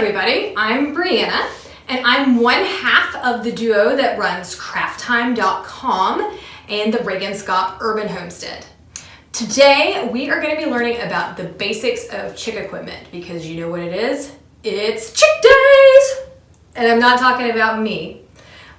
everybody, I'm Brianna, and I'm one half of the duo that runs crafttime.com and the Regenskop Urban Homestead. Today, we are going to be learning about the basics of chick equipment because you know what it is? It's chick days! And I'm not talking about me.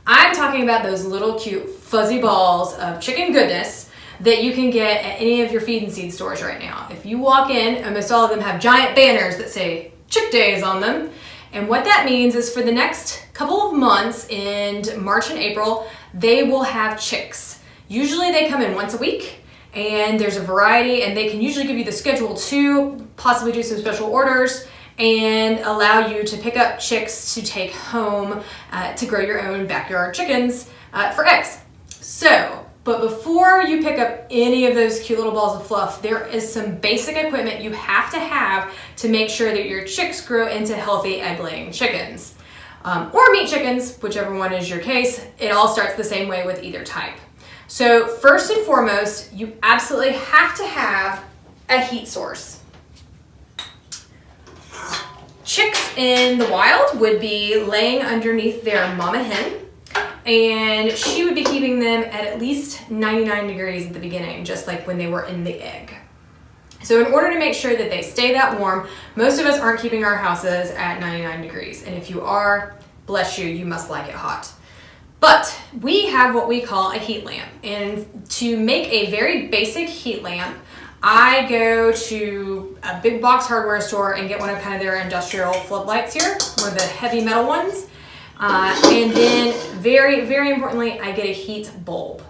I'm talking about those little cute fuzzy balls of chicken goodness that you can get at any of your feed and seed stores right now. If you walk in, almost all of them have giant banners that say chick days on them. And what that means is for the next couple of months in March and April, they will have chicks. Usually they come in once a week and there's a variety and they can usually give you the schedule to possibly do some special orders and allow you to pick up chicks to take home to grow your own backyard chickens for eggs. But before you pick up any of those cute little balls of fluff, there is some basic equipment you have to make sure that your chicks grow into healthy egg-laying chickens. Or meat chickens, whichever one is your case. It all starts the same way with either type. So first and foremost, you absolutely have to have a heat source. Chicks in the wild would be laying underneath their mama hen, and she would be keeping them at least 99 degrees at the beginning, just like when they were in the egg. So in order to make sure that they stay that warm, most of us aren't keeping our houses at 99 degrees. And if you are, bless you, you must like it hot. But we have what we call a heat lamp. And to make a very basic heat lamp, I go to a big box hardware store and get one of kind of their industrial floodlights here, one of the heavy metal ones. And then very, very importantly, I get a heat bulb.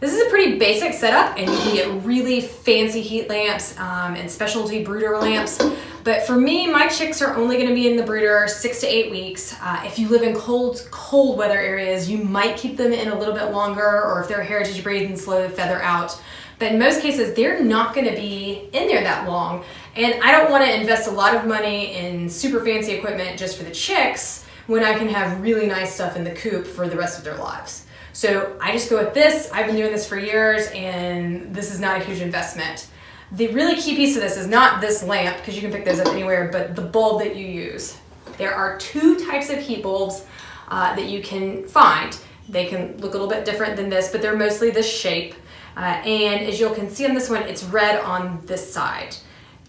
This is a pretty basic setup and you can get really fancy heat lamps and specialty brooder lamps. But for me, my chicks are only gonna be in the brooder 6 to 8 weeks. If you live in cold weather areas, you might keep them in a little bit longer, or if they're heritage breed and slow to feather out. But in most cases, they're not gonna be in there that long. And I don't wanna invest a lot of money in super fancy equipment just for the chicks when I can have really nice stuff in the coop for the rest of their lives. So I just go with this. I've been doing this for years and this is not a huge investment. The really key piece of this is not this lamp, because you can pick those up anywhere, but the bulb that you use. There are 2 types of heat bulbs that you can find. They can look a little bit different than this, but they're mostly this shape. And as you can see on this one, it's red on this side.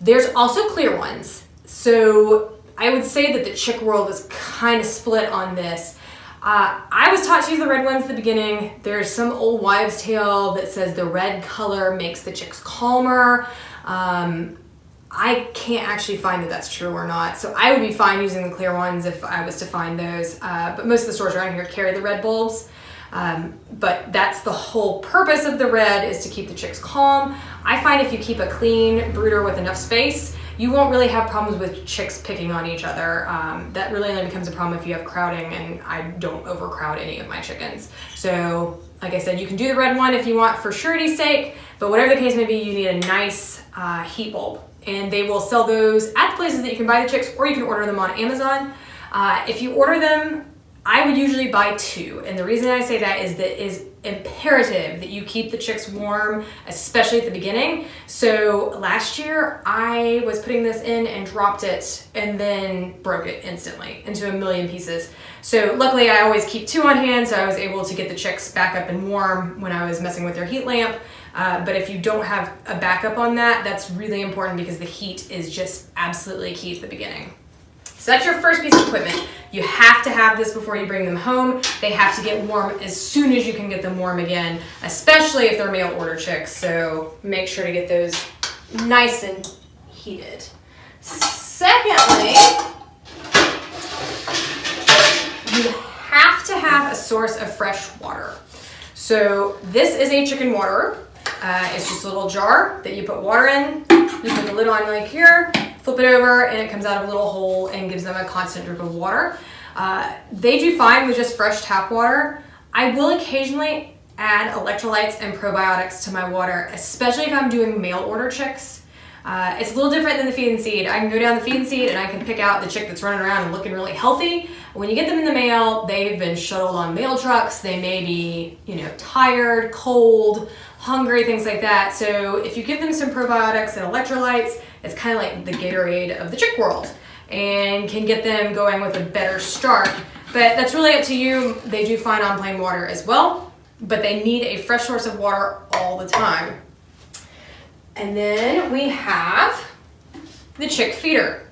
There's also clear ones. So I would say that the chick world is kind of split on this. I was taught to use the red ones at the beginning. There's some old wives' tale that says the red color makes the chicks calmer. I can't actually find that that's true or not. So I would be fine using the clear ones if I was to find those. But most of the stores around here carry the red bulbs. But that's the whole purpose of the red, is to keep the chicks calm. I find if you keep a clean brooder with enough space, you won't really have problems with chicks picking on each other. That really only becomes a problem if you have crowding, and I don't overcrowd any of my chickens. So like I said, you can do the red one if you want for surety's sake, but whatever the case may be, you need a nice heat bulb. And they will sell those at the places that you can buy the chicks, or you can order them on Amazon. If you order them, I would usually buy 2. And the reason I say that is that it is imperative that you keep the chicks warm, especially at the beginning. So last year I was putting this in and dropped it and then broke it instantly into a million pieces. So luckily I always keep 2 on hand, so I was able to get the chicks back up and warm when I was messing with their heat lamp. But if you don't have a backup on that, that's really important because the heat is just absolutely key at the beginning. So that's your first piece of equipment. You have to have this before you bring them home. They have to get warm as soon as you can get them warm again, especially if they're mail order chicks. So make sure to get those nice and heated. Secondly, you have to have a source of fresh water. So this is a chicken waterer. It's just a little jar that you put water in. You put the lid on like here, flip it over, and it comes out of a little hole and gives them a constant drip of water. They do fine with just fresh tap water. I will occasionally add electrolytes and probiotics to my water, especially if I'm doing mail order chicks. It's a little different than the feed and seed. I can go down the feed and seed and I can pick out the chick that's running around and looking really healthy. When you get them in the mail, they've been shuttled on mail trucks. They may be, tired, cold, hungry, things like that. So if you give them some probiotics and electrolytes, it's kind of like the Gatorade of the chick world. and can get them going with a better start. But that's really up to you. They do fine on plain water as well, but they need a fresh source of water all the time. And then we have the chick feeder.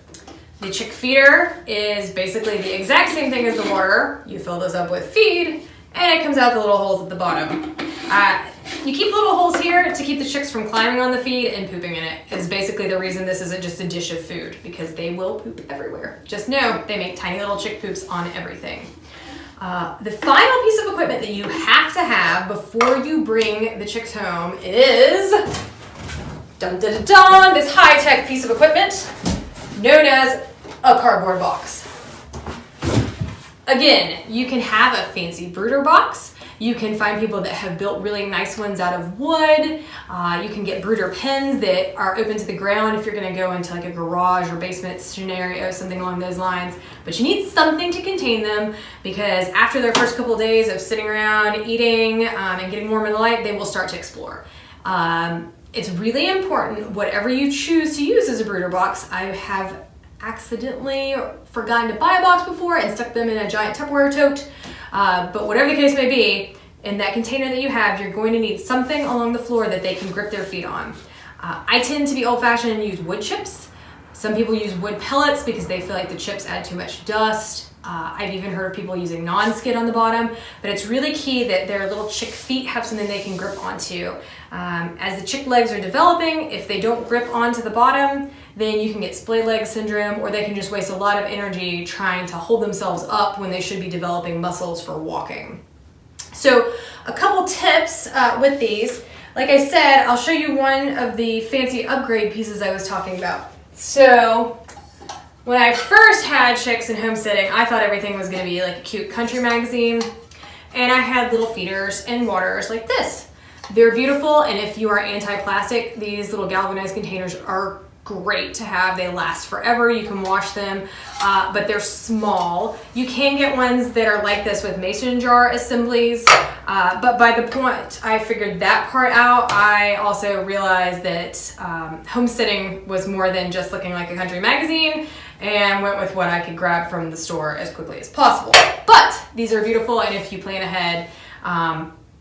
The chick feeder is basically the exact same thing as the water. You fill this up with feed, and it comes out the little holes at the bottom. You keep little holes here to keep the chicks from climbing on the feed and pooping in it, is basically the reason this isn't just a dish of food, because they will poop everywhere. Just know they make tiny little chick poops on everything. The final piece of equipment that you have to have before you bring the chicks home is, dun dun dun dun, this high-tech piece of equipment known as a cardboard box. Again, you can have a fancy brooder box. You can find people that have built really nice ones out of wood. You can get brooder pens that are open to the ground if you're gonna go into like a garage or basement scenario, something along those lines. But you need something to contain them, because after their first couple of days of sitting around, eating, and getting warm in the light, they will start to explore. It's really important, whatever you choose to use as a brooder box. I have accidentally forgotten to buy a box before and stuck them in a giant Tupperware tote. But whatever the case may be, in that container that you have, you're going to need something along the floor that they can grip their feet on. I tend to be old-fashioned and use wood chips. Some people use wood pellets because they feel like the chips add too much dust. I've even heard of people using non-skid on the bottom, but it's really key that their little chick feet have something they can grip onto. As the chick legs are developing, if they don't grip onto the bottom, then you can get splay leg syndrome, or they can just waste a lot of energy trying to hold themselves up when they should be developing muscles for walking. So a couple tips with these. Like I said, I'll show you one of the fancy upgrade pieces I was talking about. So when I first had chicks in homesteading, I thought everything was going to be like a cute country magazine, and I had little feeders and waters like this. They're beautiful, and if you are anti-plastic, these little galvanized containers are great to have. They last forever. You can wash them, but they're small. You can get ones that are like this with mason jar assemblies, but by the point I figured that part out, I also realized that homesteading was more than just looking like a country magazine, and went with what I could grab from the store as quickly as possible. But these are beautiful, and if you plan ahead,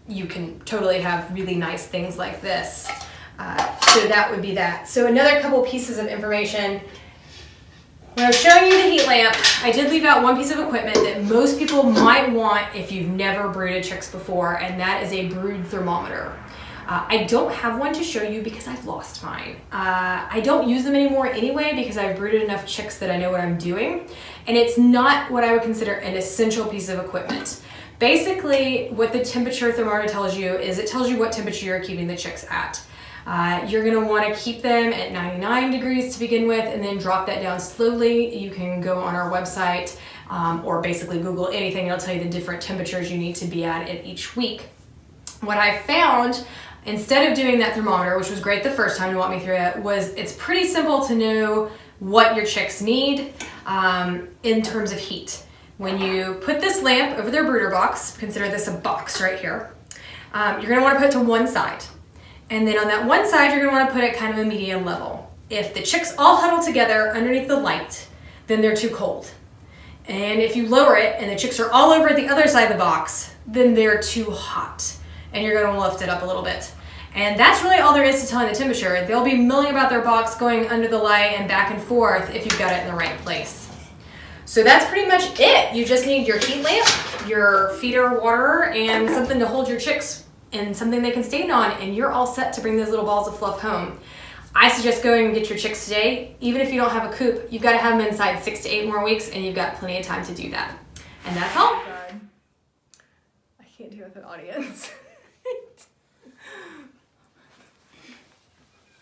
you can totally have really nice things like this. So that would be that. So another couple pieces of information. When I was showing you the heat lamp, I did leave out one piece of equipment that most people might want if you've never brooded chicks before, and that is a brood thermometer. I don't have one to show you because I've lost mine. I don't use them anymore anyway because I've brooded enough chicks that I know what I'm doing, and it's not what I would consider an essential piece of equipment. Basically, what the temperature thermometer tells you is it tells you what temperature you're keeping the chicks at. You're going to want to keep them at 99 degrees to begin with, and then drop that down slowly. You can go on our website or basically Google anything, and it'll tell you the different temperatures you need to be at each week. What I found, instead of doing that thermometer, which was great the first time to walk me through it, was it's pretty simple to know what your chicks need in terms of heat. When you put this lamp over their brooder box, consider this a box right here, you're going to want to put it to one side. And then on that one side, you're going to want to put it kind of a medium level. If the chicks all huddle together underneath the light, then they're too cold. And if you lower it and the chicks are all over the other side of the box, then they're too hot. And you're going to lift it up a little bit. And that's really all there is to telling the temperature. They'll be milling about their box, going under the light and back and forth if you've got it in the right place. So that's pretty much it. You just need your heat lamp, your feeder water, and something to hold your chicks and something they can stand on, and you're all set to bring those little balls of fluff home. I suggest going and get your chicks today. Even if you don't have a coop, you've got to have them inside 6 to 8 more weeks, and you've got plenty of time to do that. And that's all. I can't deal with an audience.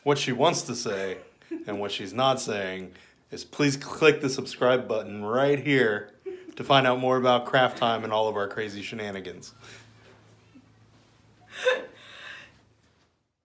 What she wants to say and what she's not saying is please click the subscribe button right here to find out more about craft time and all of our crazy shenanigans.